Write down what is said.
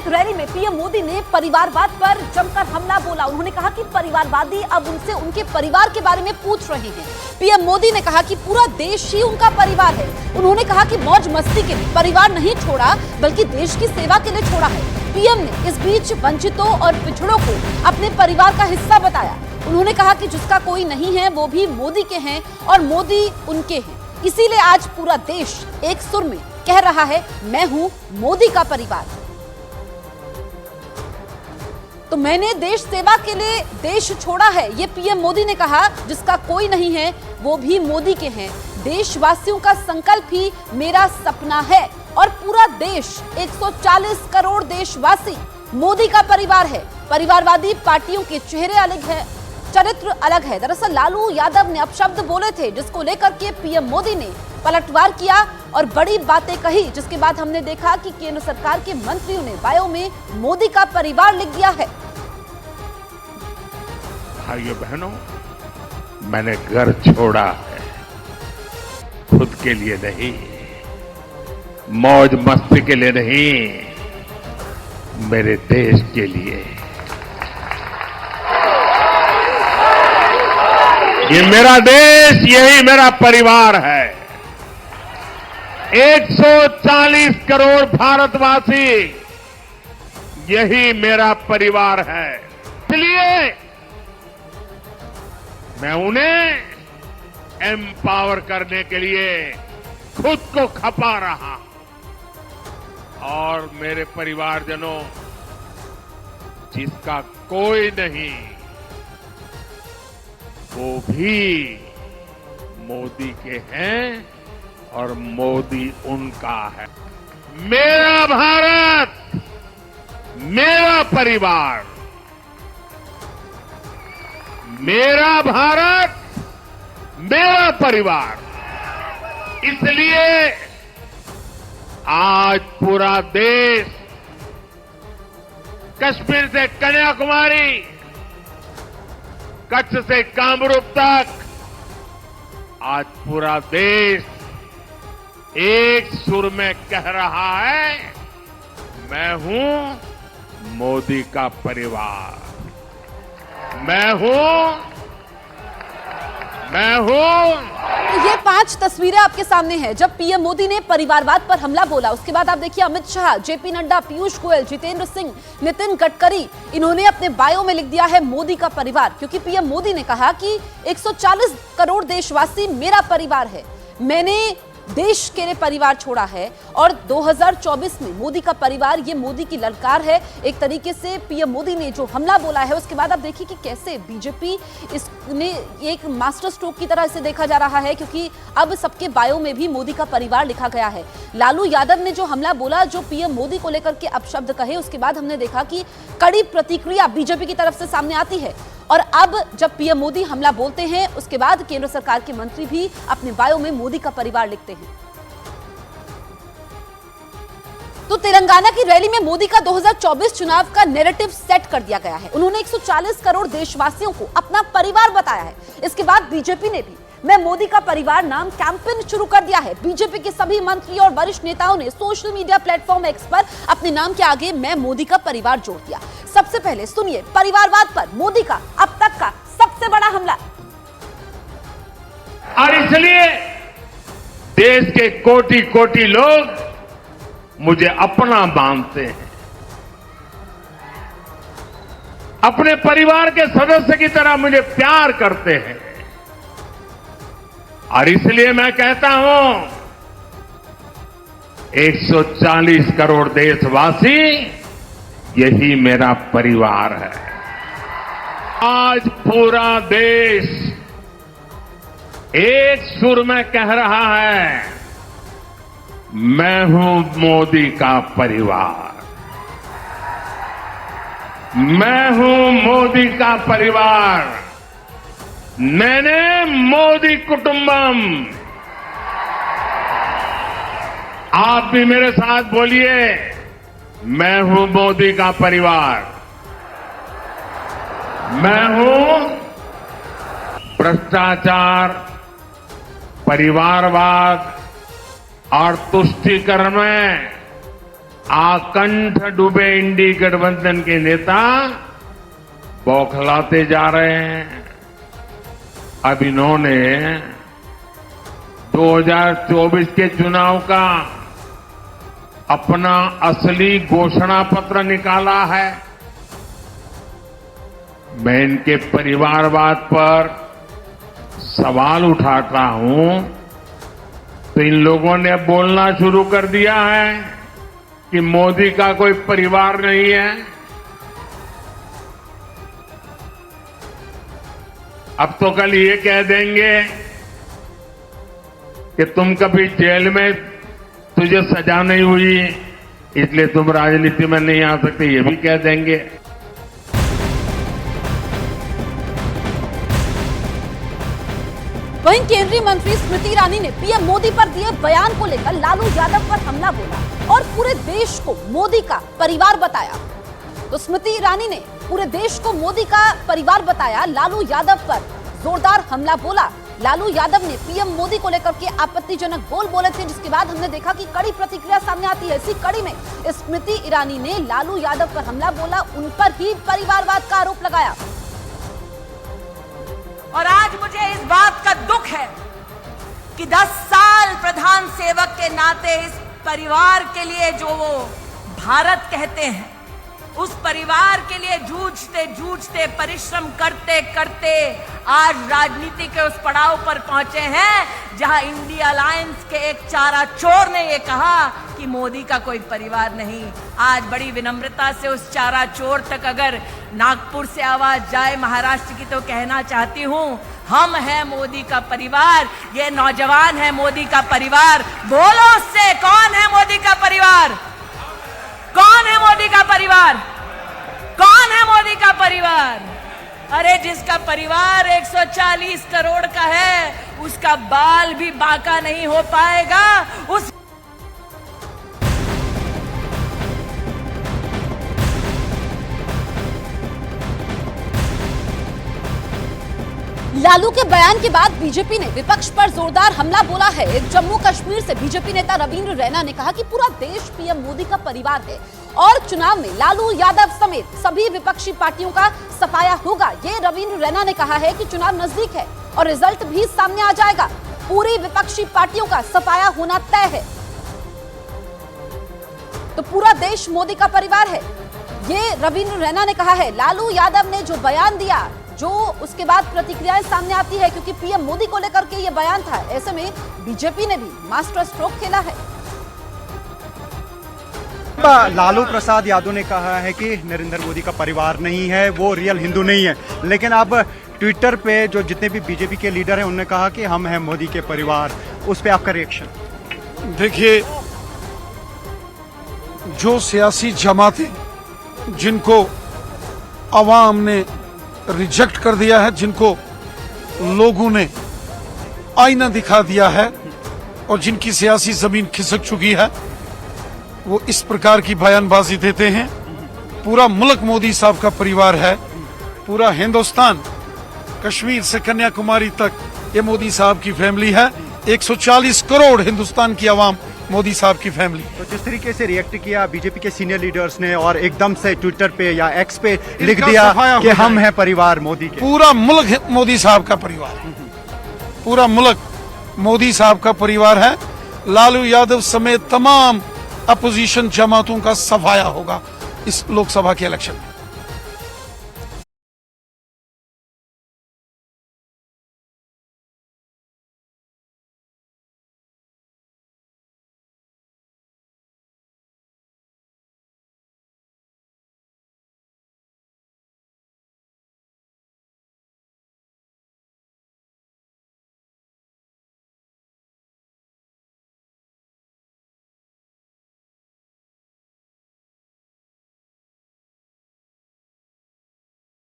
Rally में PM Modi ने परिवारवाद पर जमकर हमला बोला। उन्होंने कहा कि परिवारवादी अब उनसे उनके परिवार के बारे में पूछ रहे हैं। पीएम मोदी ने कहा कि पूरा देश ही उनका परिवार है। उन्होंने कहा कि मौज मस्ती के लिए परिवार नहीं छोड़ा, बल्कि देश की सेवा के लिए छोड़ा है। पीएम ने इस बीच वंचितों और पिछड़ों को अपने परिवार का हिस्सा बताया। उन्होंने कहा कि जिसका कोई नहीं है वो भी मोदी के हैं और मोदी उनके हैं। इसीलिए आज पूरा देश एक सुर में कह रहा है, मैं हूं मोदी का परिवार। तो मैंने देश सेवा के लिए देश छोड़ा है, ये पीएम मोदी ने कहा। जिसका कोई नहीं है वो भी मोदी के हैं। देशवासियों का संकल्प ही मेरा सपना है और पूरा देश 140 करोड़ देशवासी मोदी का परिवार है। परिवारवादी पार्टियों के चेहरे अलग है, चरित्र अलग है। दरअसल लालू यादव ने अपशब्द बोले थे, जिसको लेकर के पीएम मोदी ने पलटवार किया और बड़ी बातें कही, जिसके बाद हमने देखा कि केंद्र सरकार के मंत्रियों ने बायो में मोदी का परिवार लिख दिया है। भाइयों बहनों, मैंने घर छोड़ा है, खुद के लिए नहीं, मौज मस्ती के लिए नहीं, मेरे देश के लिए। ये मेरा देश, यही मेरा परिवार है। 140 करोड़ भारतवासी, यही मेरा परिवार है। इसलिए मैं उन्हें एम्पावर करने के लिए खुद को खपा रहा हूं। और मेरे परिवारजनों, जिसका कोई नहीं वो भी मोदी के हैं और मोदी उनका है। मेरा भारत, मेरा परिवार, मेरा भारत, मेरा परिवार। इसलिए आज पूरा देश, कश्मीर से कन्याकुमारी, कच्छ से कामरूप तक, आज पूरा देश एक सुर में कह रहा है, मैं हूं मोदी का परिवार, मैं हूं। तो ये 5 तस्वीरें आपके सामने हैं जब पीएम मोदी ने परिवारवाद पर हमला बोला। उसके बाद आप देखिए अमित शाह, जेपी नड्डा, पीयूष गोयल, जितेंद्र सिंह, नितिन गडकरी, इन्होंने अपने बायो में लिख दिया है मोदी का परिवार, क्योंकि पीएम मोदी ने कहा कि 140 करोड़ देशवासी मेरा परिवार है। मैंने देश के लिए परिवार छोड़ा है और 2024 में मोदी का परिवार, ये मोदी की ललकार है। एक तरीके से पीएम मोदी ने जो हमला बोला है, उसके बाद आप देखिए कि कैसे बीजेपी इसने एक मास्टर स्ट्रोक की तरह इसे देखा जा रहा है, क्योंकि अब सबके बायो में भी मोदी का परिवार लिखा गया है। लालू यादव ने जो हमला बोला, जो पीएम मोदी को लेकर के अपशब्द कहे, उसके बाद हमने देखा कि कड़ी प्रतिक्रिया बीजेपी की तरफ से सामने आती है। और अब जब पीएम मोदी हमला बोलते हैं, उसके बाद केंद्र सरकार के मंत्री भी अपने बायो में मोदी का परिवार लिखते हैं। तो तेलंगाना की रैली में मोदी का 2024 चुनाव का नैरेटिव सेट कर दिया गया है। उन्होंने 140 करोड़ देशवासियों को अपना परिवार बताया है। इसके बाद बीजेपी ने भी मैं मोदी का परिवार नाम कैंपेन शुरू कर दिया है। बीजेपी के सभी मंत्री और वरिष्ठ नेताओं ने सोशल मीडिया प्लेटफॉर्म एक्स पर अपने नाम के आगे मैं मोदी का परिवार जोड़ दिया। सबसे पहले सुनिए परिवारवाद पर मोदी का अब तक का सबसे बड़ा हमला। और इसलिए देश के कोटि कोटि लोग मुझे अपना मानते हैं, अपने परिवार के सदस्य की तरह मुझे प्यार करते हैं। और इसलिए मैं कहता हूं, 140 करोड़ देशवासी, यही मेरा परिवार है। आज पूरा देश एक सुर में कह रहा है, मैं हूं मोदी का परिवार, मैं हूं मोदी का परिवार, मैंने मोदी कुटुंबम। आप भी मेरे साथ बोलिए, मैं हूं मोदी का परिवार, मैं हूं भ्रष्टाचार, परिवारवाद और तुष्टीकरण में आकंठ डूबे इंडी गठबंधन के नेता बौखलाते जा रहे हैं। अब इन्होंने 2024 के चुनाव का अपना असली घोषणा पत्र निकाला है। मैं इनके परिवारवाद पर सवाल उठाता हूं तो इन लोगों ने बोलना शुरू कर दिया है कि मोदी का कोई परिवार नहीं है। अब तो कल ये कह देंगे कि तुम कभी जेल में तुझे सजा नहीं हुई इसलिए तुम राजनीति में नहीं आ सकते, ये भी कह देंगे। वहीं केंद्रीय मंत्री स्मृति ईरानी ने पीएम मोदी पर दिए बयान को लेकर लालू यादव पर हमला बोला और पूरे देश को मोदी का परिवार बताया। तो स्मृति ईरानी ने पूरे देश को मोदी का परिवार बताया, लालू यादव पर जोरदार हमला बोला। लालू यादव ने पीएम मोदी को लेकर के आपत्तिजनक बोल बोले थे, जिसके बाद हमने देखा कि कड़ी प्रतिक्रिया सामने आती है। इसी कड़ी में स्मृति ईरानी ने लालू यादव पर हमला बोला, उन पर ही परिवारवाद का आरोप लगाया। और आज मुझे इस बात का दुख है कि 10 साल प्रधान सेवक के नाते इस परिवार के लिए जो वो भारत कहते हैं, उस परिवार के लिए जूझते जूझते परिश्रम करते करते आज राजनीति के उस पड़ाव पर पहुंचे हैं जहां इंडिया अलायंस के एक चारा चोर ने ये कहा कि मोदी का कोई परिवार नहीं। आज बड़ी विनम्रता से उस चारा चोर तक अगर नागपुर से आवाज जाए महाराष्ट्र की तो कहना चाहती हूं, हम हैं मोदी का परिवार, ये नौजवान है मोदी का परिवार। बोलो उससे, कौन है मोदी का परिवार? कौन है मोदी का परिवार? कौन है मोदी का परिवार? अरे जिसका परिवार 140 करोड़ का है उसका बाल भी बांका नहीं हो पाएगा। उस लालू के बयान के बाद बीजेपी ने विपक्ष पर जोरदार हमला बोला है। जम्मू कश्मीर से बीजेपी नेता रविंद्र रैना ने कहा कि पूरा देश पीएम मोदी का परिवार है और चुनाव में लालू यादव समेत सभी विपक्षी पार्टियों का सफाया होगा। ये रविंद्र रैना ने कहा है कि चुनाव नजदीक है और रिजल्ट भी सामने आ जाएगा। पूरी विपक्षी पार्टियों का सफाया होना तय है। तो पूरा देश मोदी का परिवार है, ये रविंद्र रैना ने कहा है। लालू यादव ने जो बयान दिया, जो उसके बाद प्रतिक्रियाएं सामने आती है क्योंकि पीएम मोदी को लेकर के ये बयान था। ऐसे में बीजेपी ने भी मास्टर स्ट्रोक खेला है। लालू प्रसाद यादव ने कहा है कि नरेंद्र मोदी का परिवार नहीं है, वो रियल हिंदू नहीं है। लेकिन अब ट्विटर पे जो जितने भी बीजेपी के लीडर हैं उन्होंने कहा कि हम हैं मोदी के परिवार। उस पे आपका रिएक्शन? देखिए, जो सियासी जमातें जिनको अवाम ने रिजेक्ट कर दिया है, जिनको लोगों ने आईना दिखा दिया है और जिनकी सियासी जमीन खिसक चुकी है, वो इस प्रकार की बयानबाजी देते हैं। पूरा मुल्क मोदी साहब का परिवार है, पूरा हिंदुस्तान कश्मीर से कन्याकुमारी तक ये मोदी साहब की फैमिली है। 140 करोड़ हिंदुस्तान की आवाम मोदी साहब की फैमिली। तो जिस तरीके से रिएक्ट किया बीजेपी के सीनियर लीडर्स ने और एकदम से ट्विटर पे या एक्स पे लिख दिया कि हम हैं परिवार मोदी के। पूरा मुल्क मोदी साहब का परिवार है, पूरा मुल्क मोदी साहब का परिवार है। लालू यादव समेत तमाम अपोजिशन जमातों का सफाया होगा इस लोकसभा के इलेक्शन में।